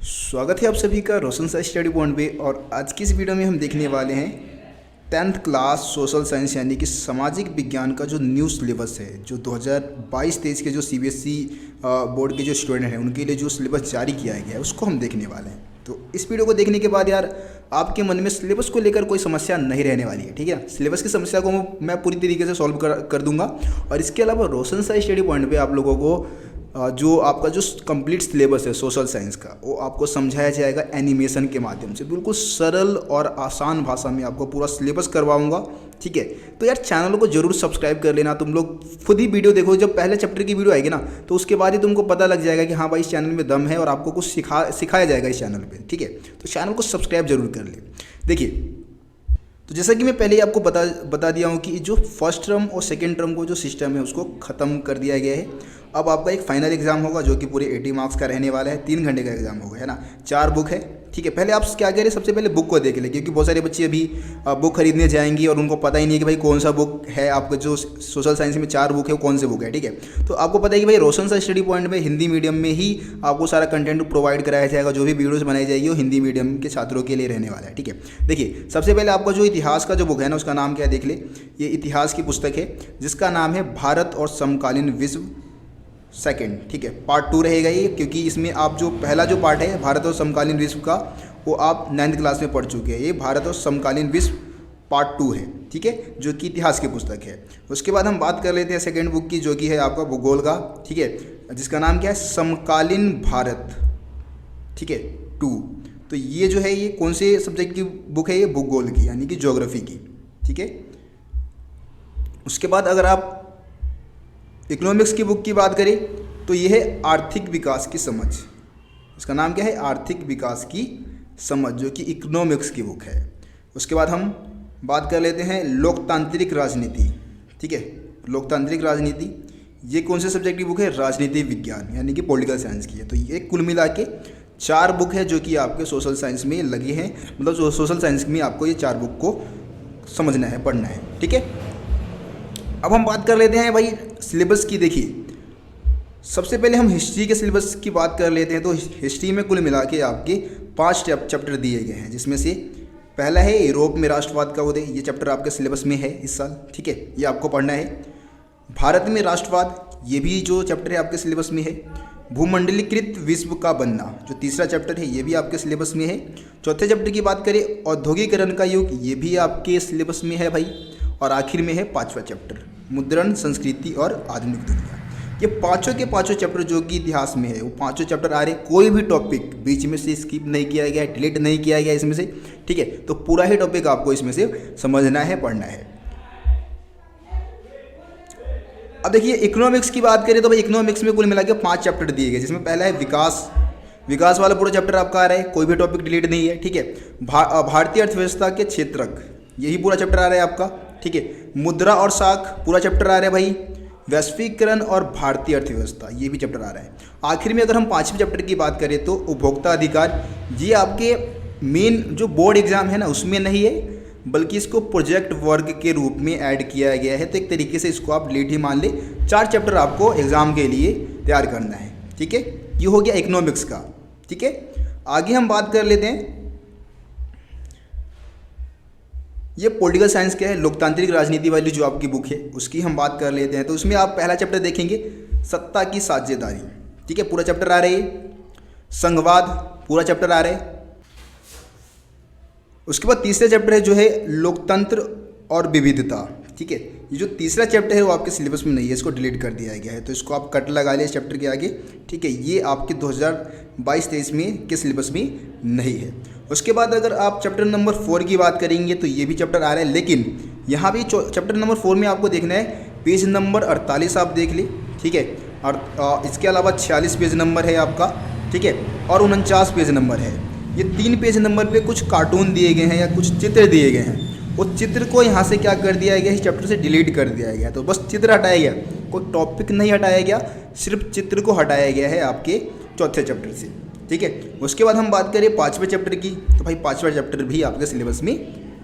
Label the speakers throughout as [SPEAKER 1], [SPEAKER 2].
[SPEAKER 1] स्वागत है आप सभी का रोशन साइंस स्टडी पॉइंट पे। और आज की इस वीडियो में हम देखने वाले हैं 10th क्लास सोशल साइंस यानी कि सामाजिक विज्ञान का जो न्यू सिलेबस है, जो 2022-23 के जो सीबीएसई बोर्ड के जो स्टूडेंट हैं उनके लिए जो सिलेबस जारी किया गया है उसको हम देखने वाले हैं। तो इस वीडियो को देखने के बाद यार आपके मन में सिलेबस को लेकर कोई समस्या नहीं रहने वाली है, ठीक है। सिलेबस की समस्या को मैं पूरी तरीके से सॉल्व कर दूंगा। और इसके अलावा रोशन साइंस स्टडी पॉइंट पे आप लोगों को जो आपका जो कंप्लीट सिलेबस है सोशल साइंस का वो आपको समझाया जाएगा एनिमेशन के माध्यम से, बिल्कुल सरल और आसान भाषा में आपको पूरा सिलेबस करवाऊंगा, ठीक है। तो यार चैनल को जरूर सब्सक्राइब कर लेना। तुम लोग खुद ही वीडियो देखो, जब पहले चैप्टर की वीडियो आएगी ना तो उसके बाद ही तुमको पता लग जाएगा कि हाँ भाई इस चैनल में दम है और आपको कुछ सिखाया जाएगा इस चैनल पर, ठीक है। तो चैनल को सब्सक्राइब जरूर कर ले। देखिए, तो जैसा कि मैं पहले ही आपको बता दिया हूँ कि जो फर्स्ट टर्म और सेकेंड टर्म को जो सिस्टम है उसको ख़त्म कर दिया गया है। अब आपका एक फाइनल एग्जाम होगा जो कि पूरे 80 मार्क्स का रहने वाला है। 3 घंटे का एग्जाम होगा, है ना। 4 बुक है, ठीक है। पहले आप क्या करें, सबसे पहले बुक को देख लें, क्योंकि बहुत सारे बच्चे अभी बुक खरीदने जाएंगी और उनको पता ही नहीं है कि भाई कौन सा बुक है। आपका जो सोशल साइंस में 4 बुक है वो कौन से बुक है, ठीक है। तो आपको पता है कि भाई रोशन साइंस स्टडी पॉइंट में हिंदी मीडियम में ही आपको सारा कंटेंट प्रोवाइड कराया जाएगा। जो भी वीडियोज़ बनाई जाएगी वो हिंदी मीडियम के छात्रों के लिए रहने वाला है, ठीक है। देखिए, सबसे पहले आपका जो इतिहास का जो बुक है ना उसका नाम क्या है देख ले। ये इतिहास की पुस्तक है जिसका नाम है भारत और समकालीन विश्व सेकंड, ठीक है। पार्ट 2 रहेगा ये, क्योंकि इसमें आप जो पहला जो पार्ट है भारत और समकालीन विश्व का वो आप 9th क्लास में पढ़ चुके हैं। ये भारत और समकालीन विश्व पार्ट 2 है, ठीक है, जो कि इतिहास की पुस्तक है। उसके बाद हम बात कर लेते हैं सेकंड बुक की, जो कि है आपका भूगोल का, ठीक है, जिसका नाम क्या है समकालीन भारत, ठीक है, 2। तो ये जो है ये कौन से सब्जेक्ट की बुक है, ये भूगोल की यानी कि ज्योग्राफी की, ठीक है। उसके बाद अगर आप इकोनॉमिक्स की बुक की बात करें तो यह है आर्थिक विकास की समझ। इसका नाम क्या है, आर्थिक विकास की समझ, जो कि इकोनॉमिक्स की बुक है। उसके बाद हम बात कर लेते हैं लोकतांत्रिक राजनीति, ठीक है। लोकतांत्रिक राजनीति ये कौन से सब्जेक्ट की बुक है, राजनीति विज्ञान यानी कि पॉलिटिकल साइंस की है। तो ये कुल मिला के 4 बुक है जो कि आपके सोशल साइंस में लगी हैं। मतलब सोशल साइंस में आपको ये 4 बुक को समझना है, पढ़ना है, ठीक है। अब हम बात कर लेते हैं भाई सिलेबस की। देखिए, सबसे पहले हम हिस्ट्री के सिलेबस की बात कर लेते हैं। तो हिस्ट्री में कुल मिला के आपके 5 चैप्टर दिए गए हैं, जिसमें से पहला है यूरोप में राष्ट्रवाद का उदय। ये चैप्टर आपके सिलेबस में है इस साल, ठीक है, ये आपको पढ़ना है। भारत में राष्ट्रवाद, ये भी जो चैप्टर है आपके सिलेबस में है। भूमंडलीकृत विश्व का बनना, जो तीसरा चैप्टर है ये भी आपके सिलेबस में है। चौथे चैप्टर की बात करें औद्योगिकरण का युग, ये भी आपके सिलेबस में है भाई। और आखिर में है 5वां चैप्टर मुद्रण, संस्कृति और आधुनिक दुनिया। ये पांचों के पांचों चैप्टर जो कि इतिहास में है वो पांचों चैप्टर आ रहे। कोई भी टॉपिक बीच में से स्किप नहीं किया गया, डिलीट नहीं किया गया इसमें से, ठीक है। तो पूरा ही टॉपिक आपको इसमें से समझना है, पढ़ना है। अब देखिए, इकोनॉमिक्स की बात करें तो भाई इकोनॉमिक्स में कुल मिला के 5 चैप्टर दिए गए, जिसमें पहला है विकास वाला पूरा चैप्टर आपका आ रहा है, कोई भी टॉपिक डिलीट नहीं है, ठीक है। भारतीय अर्थव्यवस्था के क्षेत्रक, यही पूरा चैप्टर आ रहा है आपका, ठीक है। मुद्रा और साख पूरा चैप्टर आ रहा है भाई। वैश्वीकरण और भारतीय अर्थव्यवस्था, ये भी चैप्टर आ रहा है। आखिर में अगर हम 5वें चैप्टर की बात करें तो उपभोक्ता अधिकार, ये आपके मेन जो बोर्ड एग्जाम है ना उसमें नहीं है, बल्कि इसको प्रोजेक्ट वर्क के रूप में ऐड किया गया है। तो एक तरीके से इसको आप लेट ही मान ले, 4 चैप्टर आपको एग्जाम के लिए तैयार करना है, ठीक है। ये हो गया इकोनॉमिक्स का, ठीक है। आगे हम बात कर लेते हैं, ये पॉलिटिकल साइंस क्या है, लोकतांत्रिक राजनीति वाली जो आपकी बुक है उसकी हम बात कर लेते हैं। तो उसमें आप पहला चैप्टर देखेंगे सत्ता की साझेदारी, ठीक है, पूरा चैप्टर आ रहा है। संघवाद पूरा चैप्टर आ रहा है। उसके बाद तीसरा चैप्टर है जो है लोकतंत्र और विविधता, ठीक है। ये जो तीसरा चैप्टर है वो आपके सिलेबस में नहीं है, इसको डिलीट कर दिया गया है। तो इसको आप कट लगा लिया इस चैप्टर के आगे, ठीक है। ये आपके 2022-23 में के सिलेबस में नहीं है। उसके बाद अगर आप चैप्टर नंबर 4 की बात करेंगे तो ये भी चैप्टर आ रहा है, लेकिन यहाँ भी चैप्टर नंबर 4 में आपको देखना है पेज नंबर 48 आप देख ले, ठीक है। और इसके अलावा 46 पेज नंबर है आपका, ठीक है, और 49 पेज नंबर है। ये 3 पेज नंबर पे कुछ कार्टून दिए गए हैं या कुछ चित्र दिए गए हैं। वो चित्र को यहाँ से क्या कर दिया गया, इस चैप्टर से डिलीट कर दिया गया। तो बस चित्र हटाया गया, कोई टॉपिक नहीं हटाया गया, सिर्फ चित्र को हटाया गया है आपके चौथे चैप्टर से, ठीक है। उसके बाद हम बात करें 5वें चैप्टर की, तो भाई 5वां चैप्टर भी आपके सिलेबस में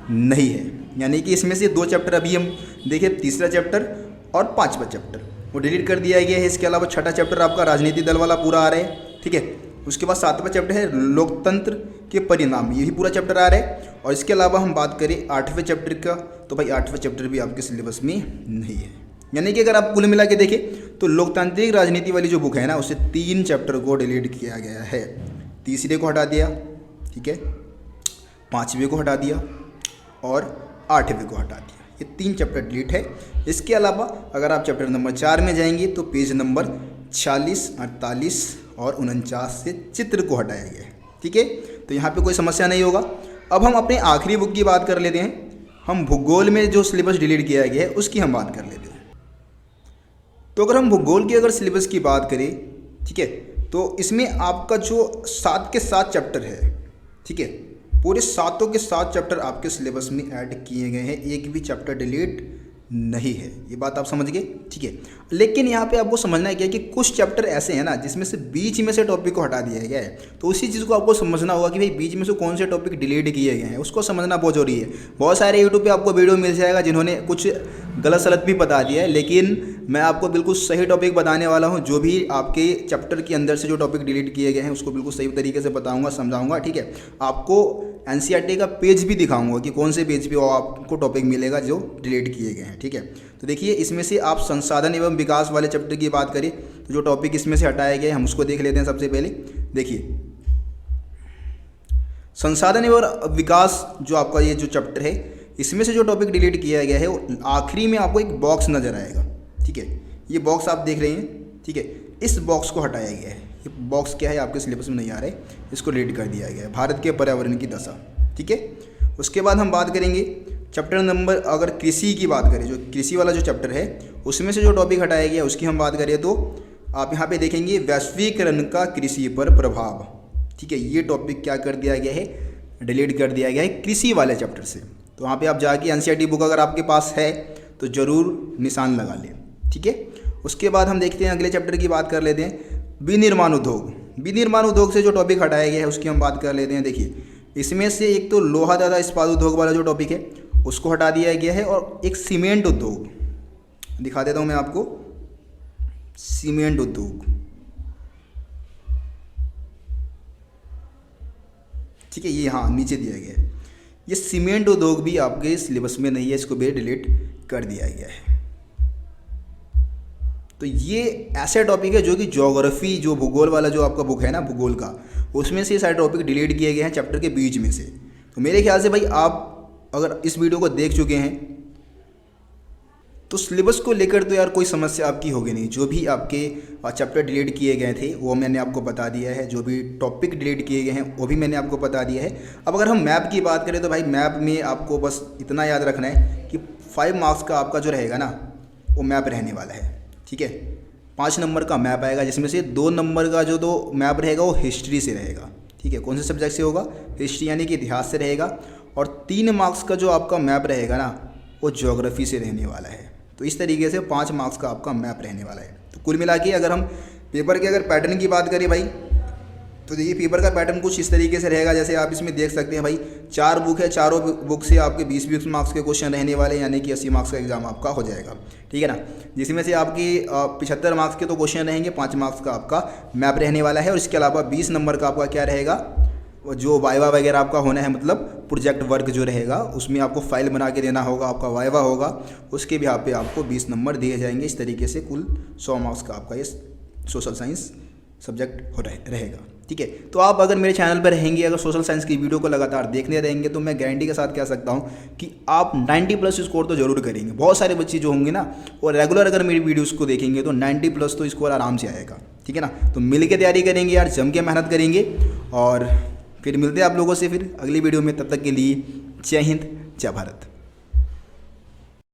[SPEAKER 1] नहीं है। यानी कि इसमें से 2 चैप्टर अभी हम देखें, तीसरा चैप्टर और 5वां चैप्टर वो डिलीट कर दिया गया है। इसके अलावा 6ठा चैप्टर आपका राजनीति दल वाला पूरा आ रहा है, ठीक है। उसके बाद 7वां चैप्टर है लोकतंत्र के परिणाम, ये भी पूरा चैप्टर आ रहा है। और इसके अलावा हम बात करें 8वें चैप्टर का, तो भाई 8वां चैप्टर भी आपके सिलेबस में नहीं है। यानी कि अगर आप कुल मिला के देखें तो लोकतांत्रिक राजनीति वाली जो बुक है ना, उससे 3 चैप्टर को डिलीट किया गया है। तीसरे को हटा दिया, ठीक है, 5वें को हटा दिया और 8वें को हटा दिया। ये 3 चैप्टर डिलीट है। इसके अलावा अगर आप चैप्टर नंबर 4 में जाएंगे तो पेज नंबर 46, 48 और 49 से चित्र को हटाया गया है, ठीक है। तो यहाँ पे कोई समस्या नहीं होगा। अब हम अपने आखिरी बुक की बात कर लेते हैं। हम भूगोल में जो सिलेबस डिलीट किया गया है उसकी हम बात कर लेते हैं। तो अगर हम भूगोल की अगर सिलेबस की बात करें, ठीक है, तो इसमें आपका जो 7 के 7 चैप्टर है, ठीक है, पूरे 7 के 7 चैप्टर आपके सिलेबस में ऐड किए गए हैं, एक भी चैप्टर डिलीट नहीं है। ये बात आप समझ गए, ठीक है। लेकिन यहाँ पे आपको समझना है क्या कि कुछ चैप्टर ऐसे हैं ना जिसमें से बीच में से टॉपिक को हटा दिया गया है, तो उसी चीज़ को आपको समझना होगा कि भाई बीच में से कौन से टॉपिक डिलीट किए गए हैं, उसको समझना बहुत जरूरी है। बहुत सारे यूट्यूब पे आपको वीडियो मिल जाएगा जिन्होंने कुछ गलत सलत भी बता दिया है, लेकिन मैं आपको बिल्कुल सही टॉपिक बताने वाला हूँ। जो भी आपके चैप्टर के अंदर से जो टॉपिक डिलीट किए गए हैं उसको बिल्कुल सही तरीके से बताऊँगा, समझाऊँगा, ठीक है। आपको NCERT का पेज भी दिखाऊंगा कि कौन से पेज पे आपको टॉपिक मिलेगा जो डिलीट किए गए हैं, ठीक है। तो देखिए, इसमें से आप संसाधन एवं विकास वाले चैप्टर की बात करें तो जो टॉपिक इसमें से हटाए गए हम उसको देख लेते हैं। सबसे पहले देखिए, संसाधन एवं विकास जो आपका ये जो चैप्टर है, इसमें से जो टॉपिक डिलीट किया गया है वो आखिरी में आपको एक बॉक्स नजर आएगा, ठीक है। ये बॉक्स आप देख रहे हैं, ठीक है, इस बॉक्स को हटाया गया है। ये बॉक्स क्या है आपके सिलेबस में नहीं आ रहा है, इसको डिलीट कर दिया गया है। भारत के पर्यावरण की दशा, ठीक है। उसके बाद हम बात करेंगे चैप्टर नंबर, अगर कृषि की बात करें, जो कृषि वाला जो चैप्टर है उसमें से जो टॉपिक हटाया गया उसकी हम बात करें तो आप यहाँ पे देखेंगे वैश्वीकरण का कृषि पर प्रभाव, ठीक है। ये टॉपिक क्या कर दिया गया है, डिलीट कर दिया गया है कृषि वाले चैप्टर से। तो वहाँ पे आप जाके NCERT बुक अगर आपके पास है तो ज़रूर निशान लगा लें, ठीक है। उसके बाद हम देखते हैं अगले चैप्टर की बात कर लेते हैं, विनिर्माण उद्योग। विनिर्माण उद्योग से जो टॉपिक हटाया गया है उसकी हम बात कर लेते हैं। देखिए, इसमें से एक तो लोहा तथा इस्पात उद्योग वाला जो टॉपिक है उसको हटा दिया गया है, और एक सीमेंट उद्योग दिखा देता हूँ मैं आपको। सीमेंट उद्योग, ठीक है, ये हाँ नीचे दिया गया है। ये सीमेंट उद्योग भी आपके सिलेबस में नहीं है, इसको भी डिलीट कर दिया गया है। तो ये ऐसा टॉपिक है जो कि ज्योग्राफी, जो भूगोल वाला जो आपका बुक है ना भूगोल का, उसमें से सारे टॉपिक डिलीट किए गए हैं चैप्टर के बीच में से। तो मेरे ख्याल से भाई आप अगर इस वीडियो को देख चुके हैं तो सिलेबस को लेकर तो यार कोई समस्या आपकी होगी नहीं। जो भी आपके चैप्टर डिलीट किए गए थे वो मैंने आपको बता दिया है, जो भी टॉपिक डिलीट किए गए हैं वो भी मैंने आपको बता दिया है। अब अगर हम मैप की बात करें तो भाई मैप में आपको बस इतना याद रखना है कि 5 मार्क्स का आपका जो रहेगा ना वो मैप रहने वाला है, ठीक है। 5 नंबर का मैप आएगा, जिसमें से 2 नंबर का जो दो मैप रहेगा वो हिस्ट्री से रहेगा, ठीक है। कौन से सब्जेक्ट से होगा, हिस्ट्री यानी कि इतिहास से रहेगा। और 3 मार्क्स का जो आपका मैप रहेगा ना वो ज्योग्राफी से रहने वाला है। तो इस तरीके से 5 मार्क्स का आपका मैप रहने वाला है। तो कुल मिला के अगर हम पेपर के अगर पैटर्न की बात करें भाई, तो देखिए पेपर का पैटर्न कुछ इस तरीके से रहेगा। जैसे आप इसमें देख सकते हैं भाई 4 बुक है, चारों बुक से आपके 20-20 मार्क्स के क्वेश्चन रहने वाले हैं, यानी कि 80 मार्क्स का एग्जाम आपका हो जाएगा, ठीक है ना। जिसमें से आपकी 75 मार्क्स के तो क्वेश्चन रहेंगे, 5 मार्क्स का आपका मैप रहने वाला है। और इसके अलावा 20 नंबर का आपका क्या रहेगा, जो वाइवा वगैरह आपका होना है, मतलब प्रोजेक्ट वर्क जो रहेगा उसमें आपको फाइल बना के देना होगा, आपका वाइवा होगा, उसके भी यहाँ पे आपको 20 नंबर दिए जाएंगे। इस तरीके से कुल 100 मार्क्स का आपका ये सोशल साइंस सब्जेक्ट हो रहेगा, ठीक है। तो आप अगर मेरे चैनल पर रहेंगे, अगर सोशल साइंस की वीडियो को लगातार देखने रहेंगे, तो मैं गारंटी के साथ कह सकता हूँ कि आप 90+ स्कोर तो जरूर करेंगे। बहुत सारे बच्चे जो होंगे ना वो रेगुलर अगर मेरी वीडियोस को देखेंगे तो 90+ तो स्कोर आराम से आएगा, ठीक है ना। तो मिल के तैयारी करेंगे यार, जम के मेहनत करेंगे, और फिर मिलते हैं आप लोगों से फिर अगली वीडियो में। तब तक के लिए जय हिंद, जय भारत।